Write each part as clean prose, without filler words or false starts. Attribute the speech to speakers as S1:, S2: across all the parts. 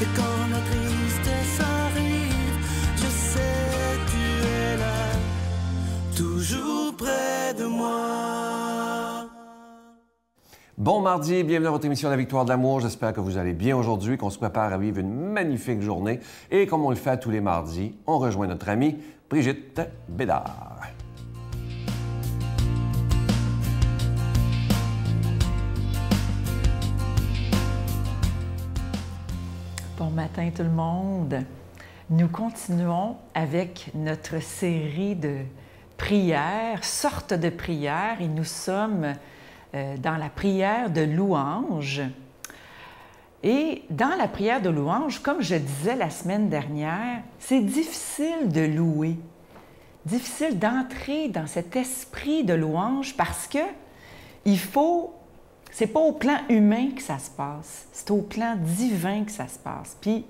S1: Et quand la tristesse arrive, je sais tu es là, toujours près de moi.
S2: Bon mardi, bienvenue à votre émission La Victoire de l'amour. J'espère que vous allez bien aujourd'hui, qu'on se prépare à vivre une magnifique journée. Et comme on le fait tous les mardis, on rejoint notre amie Brigitte Bédard.
S3: Bon matin tout le monde. Nous continuons avec notre série de prières, sortes de prières, et nous sommes dans la prière de louange. Et dans la prière de louange, comme je disais la semaine dernière, c'est difficile de louer, difficile d'entrer dans cet esprit de louange parce que c'est pas au plan humain que ça se passe, c'est au plan divin que ça se passe. Puis,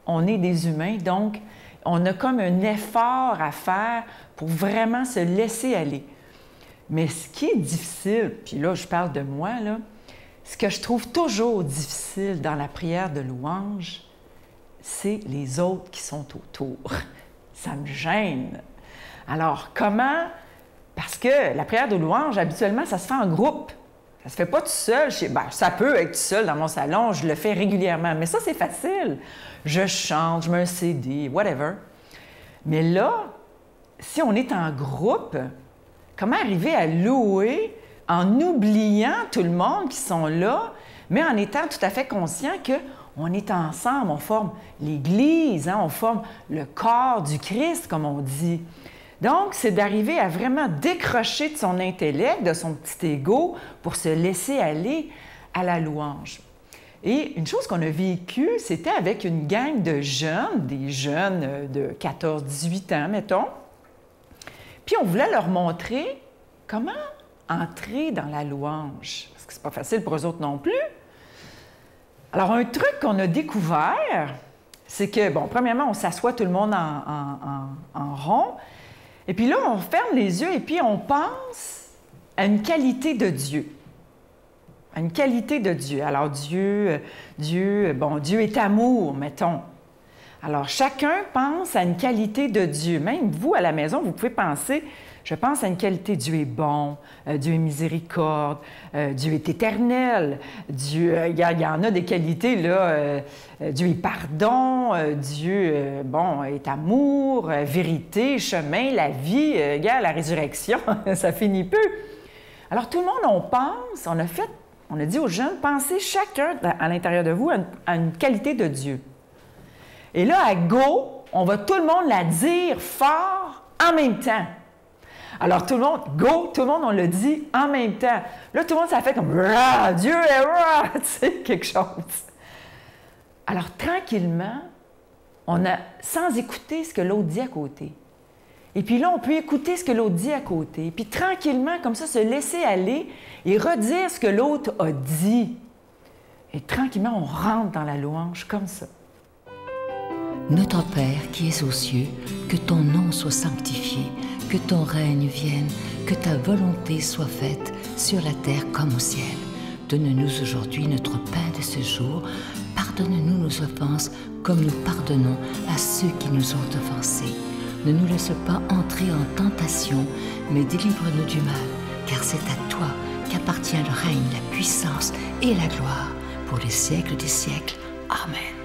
S3: on est des humains, donc on a comme un effort à faire pour vraiment se laisser aller. Mais ce qui est difficile, puis là, je parle de moi, là, ce que je trouve toujours difficile dans la prière de louange, c'est les autres qui sont autour. Ça me gêne. Alors, comment? Parce que la prière de louange, habituellement, ça se fait en groupe. Ça se fait pas tout seul. Ça peut être tout seul dans mon salon, je le fais régulièrement. Mais ça, c'est facile. Je chante, je mets un CD, whatever. Mais là, si on est en groupe, comment arriver à louer en oubliant tout le monde qui sont là, mais en étant tout à fait conscient qu'on est ensemble, on forme l'Église, hein, on forme le corps du Christ, comme on dit. Donc, c'est d'arriver à vraiment décrocher de son intellect, de son petit ego, pour se laisser aller à la louange. Et une chose qu'on a vécue, c'était avec une gang de jeunes, des jeunes de 14-18 ans, mettons. Puis on voulait leur montrer comment entrer dans la louange, parce que c'est pas facile pour eux autres non plus. Alors, un truc qu'on a découvert, c'est que, bon, premièrement, on s'assoit tout le monde en rond, et puis là, on ferme les yeux et puis on pense à une qualité de Dieu. À une qualité de Dieu. Alors, Dieu est amour, mettons. Alors, chacun pense à une qualité de Dieu. Même vous, à la maison, vous pouvez penser, je pense à une qualité, Dieu est bon, Dieu est miséricorde, Dieu est éternel, Dieu, il y en a des qualités, là, Dieu est pardon, Dieu, est amour, vérité, chemin, la vie, la résurrection, ça finit peu. Alors, tout le monde, on pense, on a dit aux jeunes, pensez chacun à l'intérieur de vous à une qualité de Dieu. Et là, à go, on va tout le monde la dire fort en même temps. Alors, tout le monde, go, tout le monde, on le dit en même temps. Là, tout le monde, ça fait comme « Dieu est tu sais, quelque chose. » Alors, tranquillement, sans écouter ce que l'autre dit à côté. Et puis là, on peut écouter ce que l'autre dit à côté. Puis tranquillement, comme ça, se laisser aller et redire ce que l'autre a dit. Et tranquillement, on rentre dans la louange comme ça.
S4: Notre Père qui es aux cieux, que ton nom soit sanctifié, que ton règne vienne, que ta volonté soit faite sur la terre comme au ciel. Donne-nous aujourd'hui notre pain de ce jour. Pardonne-nous nos offenses comme nous pardonnons à ceux qui nous ont offensés. Ne nous laisse pas entrer en tentation, mais délivre-nous du mal, car c'est à toi qu'appartient le règne, la puissance et la gloire pour les siècles des siècles. Amen.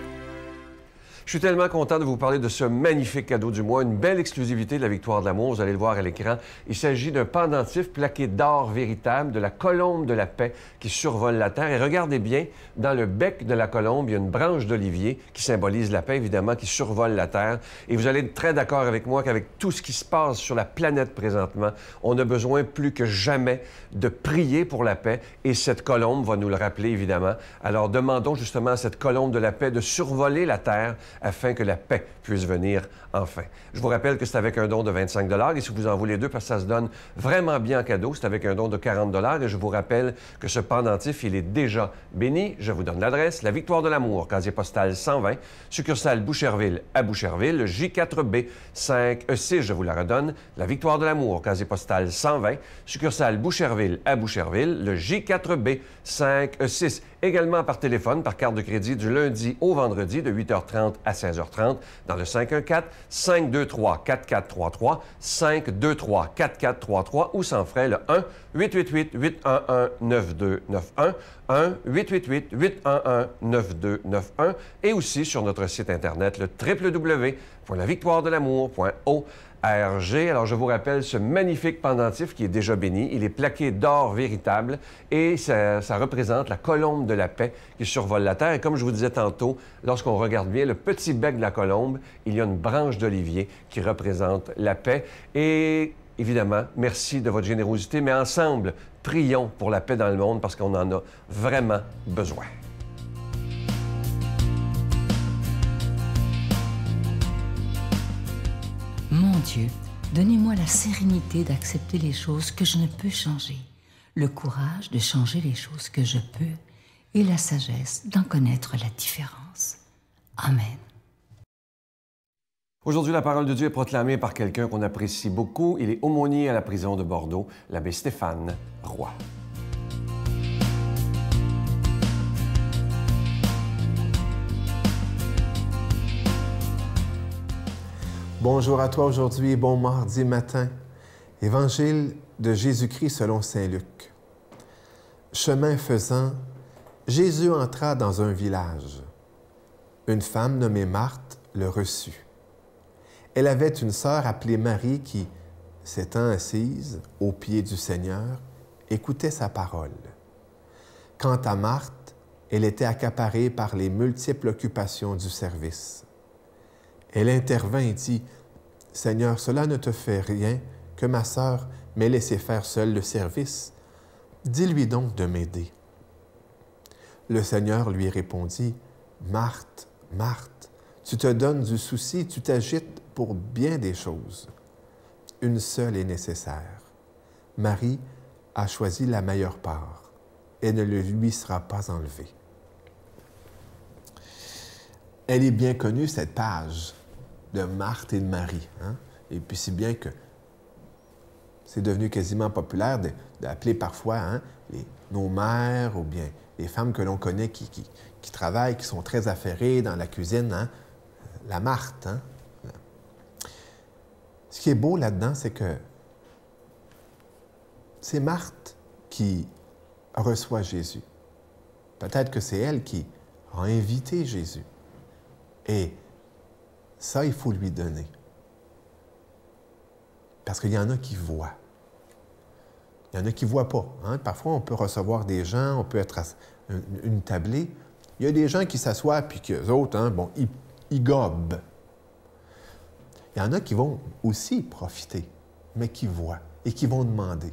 S2: Je suis tellement content de vous parler de ce magnifique cadeau du mois, une belle exclusivité de la Victoire de l'amour. Vous allez le voir à l'écran. Il s'agit d'un pendentif plaqué d'or véritable de la colombe de la paix qui survole la terre. Et regardez bien, dans le bec de la colombe, il y a une branche d'olivier qui symbolise la paix, évidemment, qui survole la terre. Et vous allez être très d'accord avec moi qu'avec tout ce qui se passe sur la planète présentement, on a besoin plus que jamais de prier pour la paix. Et cette colombe va nous le rappeler, évidemment. Alors, demandons justement à cette colombe de la paix de survoler la terre afin que la paix puisse venir enfin. Je vous rappelle que c'est avec un don de 25 $ et si vous en voulez deux, parce que ça se donne vraiment bien en cadeau, c'est avec un don de 40 $ et je vous rappelle que ce pendentif, il est déjà béni. Je vous donne l'adresse, la Victoire de l'amour, casier postal 120, succursale Boucherville à Boucherville, J4B 5E6, je vous la redonne, la Victoire de l'amour, casier postal 120, succursale Boucherville à Boucherville, le J4B 5E6. Également par téléphone, par carte de crédit du lundi au vendredi de 8h30 à 16h30 dans le 514-523-4433, 523-4433 ou sans frais le 1-888-811-9291, 1-888-811-9291 et aussi sur notre site Internet le www.lavictoiredelamour.org. Alors, je vous rappelle ce magnifique pendentif qui est déjà béni. Il est plaqué d'or véritable et ça représente la colombe de la paix qui survole la terre. Et comme je vous disais tantôt, lorsqu'on regarde bien le petit bec de la colombe, il y a une branche d'olivier qui représente la paix. Et évidemment, merci de votre générosité, mais ensemble, prions pour la paix dans le monde parce qu'on en a vraiment besoin.
S4: Mon Dieu, donnez-moi la sérénité d'accepter les choses que je ne peux changer, le courage de changer les choses que je peux et la sagesse d'en connaître la différence. Amen.
S2: Aujourd'hui, la parole de Dieu est proclamée par quelqu'un qu'on apprécie beaucoup. Il est aumônier à la prison de Bordeaux, l'abbé Stéphane Roy.
S5: Bonjour à toi aujourd'hui, bon mardi matin. Évangile de Jésus-Christ selon saint Luc. Chemin faisant, Jésus entra dans un village. Une femme nommée Marthe le reçut. Elle avait une sœur appelée Marie qui, s'étant assise aux pieds du Seigneur, écoutait sa parole. Quant à Marthe, elle était accaparée par les multiples occupations du service. Elle intervint et dit, « Seigneur, cela ne te fait rien que ma sœur m'ait laissé faire seule le service. Dis-lui donc de m'aider. » Le Seigneur lui répondit, « Marthe, Marthe, tu te donnes du souci, tu t'agites pour bien des choses. Une seule est nécessaire. Marie a choisi la meilleure part. Elle ne le lui sera pas enlevée. » Elle est bien connue, cette page de Marthe et de Marie. Hein? Et puis, si bien que c'est devenu quasiment populaire d'appeler parfois hein, nos mères ou bien les femmes que l'on connaît qui travaillent, qui sont très affairées dans la cuisine, hein? La Marthe. Hein? Ce qui est beau là-dedans, c'est que c'est Marthe qui reçoit Jésus. Peut-être que c'est elle qui a invité Jésus. Et ça, il faut lui donner. Parce qu'il y en a qui voient. Il y en a qui ne voient pas. Hein? Parfois, on peut recevoir des gens, on peut être à une tablée. Il y a des gens qui s'assoient puis qu'eux autres, hein, bon, ils gobent. Il y en a qui vont aussi profiter, mais qui voient et qui vont demander.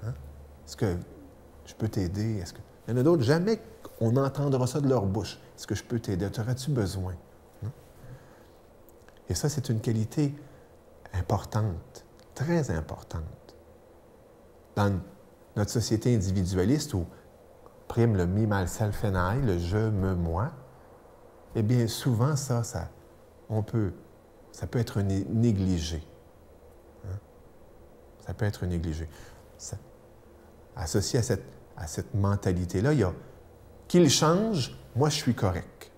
S5: Hein? Est-ce que je peux t'aider? Il y en a d'autres, jamais on entendra ça de leur bouche. Est-ce que je peux t'aider? Aurais-tu besoin? Et ça, c'est une qualité importante, très importante. Dans notre société individualiste où prime le me, myself and I, le je, me, moi, eh bien, souvent, ça peut être négligé. Hein? Ça peut être négligé. Associé à cette mentalité-là, il y a qu'il change, moi, je suis correct.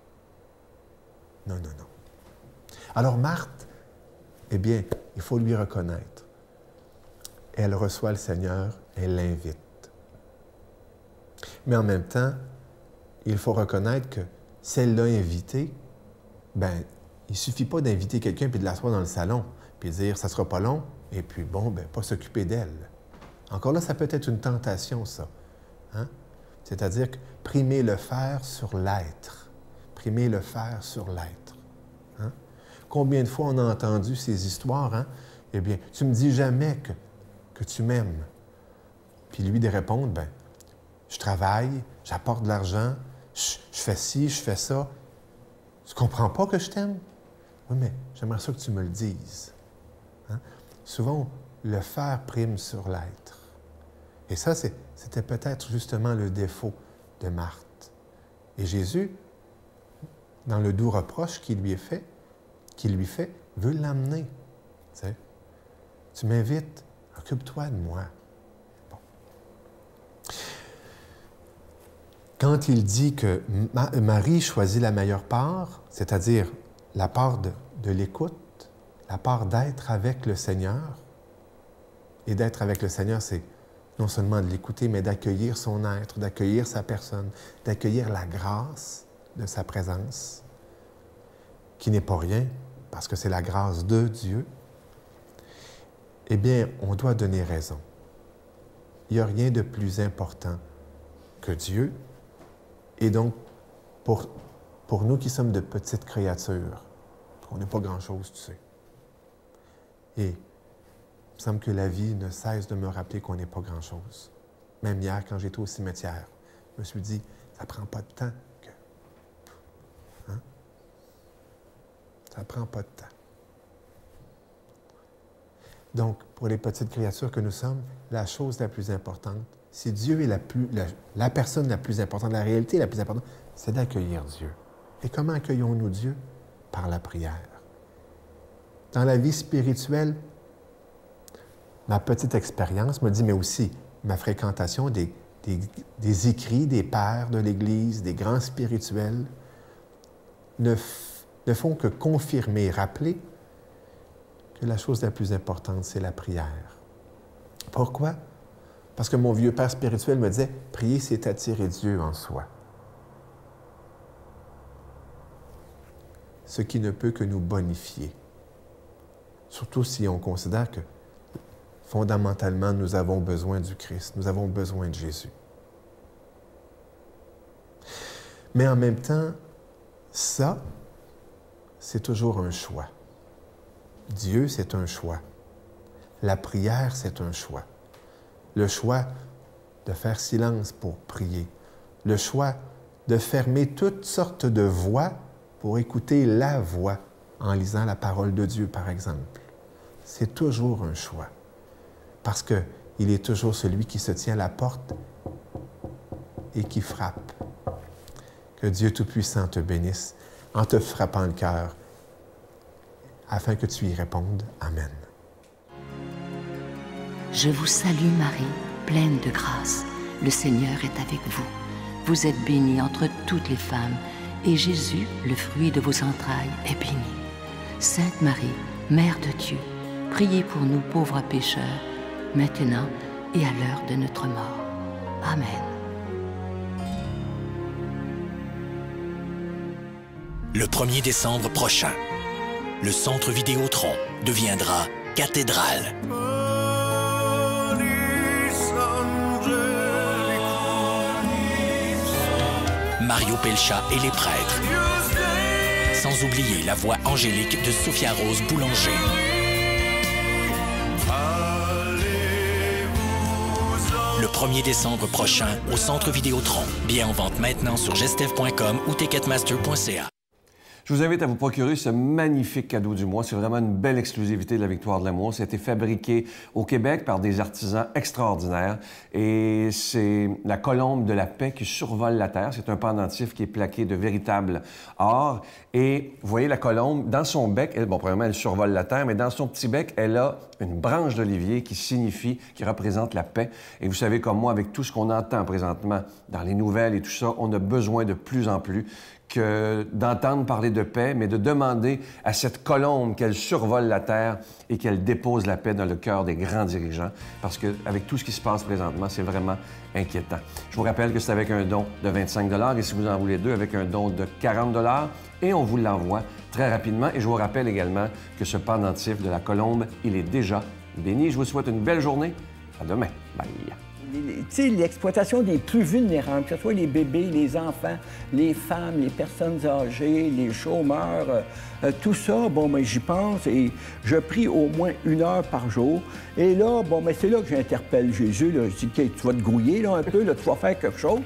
S5: Non, non, non. Alors, Marthe, eh bien, il faut lui reconnaître. Elle reçoit le Seigneur, elle l'invite. Mais en même temps, il faut reconnaître que si elle l'a invité, bien, il ne suffit pas d'inviter quelqu'un puis de l'asseoir dans le salon, puis dire « ça ne sera pas long », et puis, bon, bien, pas s'occuper d'elle. Encore là, ça peut être une tentation, ça. Hein? C'est-à-dire que primer le faire sur l'être. Primer le faire sur l'être. Hein? Combien de fois on a entendu ces histoires, hein? Eh bien, tu me dis jamais que tu m'aimes. Puis lui de répondre, bien, je travaille, j'apporte de l'argent, je fais ci, je fais ça. Tu comprends pas que je t'aime? Oui, mais j'aimerais ça que tu me le dises. Hein? Souvent, le faire prime sur l'être. Et ça, c'était peut-être justement le défaut de Marthe. Et Jésus, dans le doux reproche qu'il lui fait, veut l'amener. Tu sais, tu m'invites, occupe-toi de moi. Bon. quand il dit que Marie choisit la meilleure part, c'est-à-dire la part de l'écoute, la part d'être avec le Seigneur, et d'être avec le Seigneur, c'est non seulement de l'écouter, mais d'accueillir son être, d'accueillir sa personne, d'accueillir la grâce de sa présence, qui n'est pas rien, parce que c'est la grâce de Dieu, eh bien, on doit donner raison. Il n'y a rien de plus important que Dieu. Et donc, pour nous qui sommes de petites créatures, on n'est pas grand-chose, tu sais. Et il me semble que la vie ne cesse de me rappeler qu'on n'est pas grand-chose. Même hier, quand j'étais au cimetière, je me suis dit, ça ne prend pas de temps que... Hein? Ça ne prend pas de temps. Donc, pour les petites créatures que nous sommes, la chose la plus importante, si Dieu est la personne la plus importante, la réalité la plus importante, c'est d'accueillir Dieu. Et comment accueillons-nous Dieu? Par la prière. Dans la vie spirituelle, ma petite expérience me dit, mais aussi ma fréquentation des écrits des pères de l'Église, des grands spirituels, ne font que confirmer, rappeler que la chose la plus importante, c'est la prière. Pourquoi? Parce que mon vieux père spirituel me disait, prier, c'est attirer Dieu en soi. Ce qui ne peut que nous bonifier. Surtout si on considère que, fondamentalement, nous avons besoin du Christ, nous avons besoin de Jésus. Mais en même temps, ça, c'est toujours un choix. Dieu, c'est un choix. La prière, c'est un choix. Le choix de faire silence pour prier. Le choix de fermer toutes sortes de voix pour écouter la voix en lisant la parole de Dieu, par exemple. C'est toujours un choix. Parce qu'il est toujours celui qui se tient à la porte et qui frappe. Que Dieu Tout-Puissant te bénisse en te frappant le cœur afin que tu y répondes. Amen.
S4: Je vous salue Marie, pleine de grâce. Le Seigneur est avec vous. Vous êtes bénie entre toutes les femmes, et Jésus, le fruit de vos entrailles, est béni. Sainte Marie, Mère de Dieu, priez pour nous pauvres pécheurs, maintenant et à l'heure de notre mort. Amen.
S6: Le 1er décembre prochain, le centre Vidéotron deviendra cathédrale. Mario Pelcha et les prêtres. Sans oublier la voix angélique de Sophia Rose Boulanger. Le 1er décembre prochain au centre Vidéotron. Bien en vente maintenant sur gestev.com ou ticketmaster.ca.
S2: Je vous invite à vous procurer ce magnifique cadeau du mois. C'est vraiment une belle exclusivité de la Victoire de l'amour. Ça a été fabriqué au Québec par des artisans extraordinaires. Et c'est la colombe de la paix qui survole la terre. C'est un pendentif qui est plaqué de véritable or. Et vous voyez la colombe, dans son bec, elle, bon, premièrement, elle survole la terre, mais dans son petit bec, elle a une branche d'olivier qui signifie, qui représente la paix. Et vous savez, comme moi, avec tout ce qu'on entend présentement dans les nouvelles et tout ça, on a besoin de plus en plus que d'entendre parler de paix, mais de demander à cette colombe qu'elle survole la terre et qu'elle dépose la paix dans le cœur des grands dirigeants, parce qu'avec tout ce qui se passe présentement, c'est vraiment inquiétant. Je vous rappelle que c'est avec un don de 25 $ et si vous en voulez deux, avec un don de 40 $, et on vous l'envoie très rapidement. Et je vous rappelle également que ce pendentif de la colombe, il est déjà béni. Je vous souhaite une belle journée. À demain. Bye.
S7: Tu sais, l'exploitation des plus vulnérables, que ce soit les bébés, les enfants, les femmes, les personnes âgées, les chômeurs, tout ça, bon, ben, j'y pense et je prie au moins 1 heure par jour. Et là, bon, ben, c'est là que j'interpelle Jésus. Là. Je dis, okay, tu vas te grouiller là, un peu, là, tu vas faire quelque chose.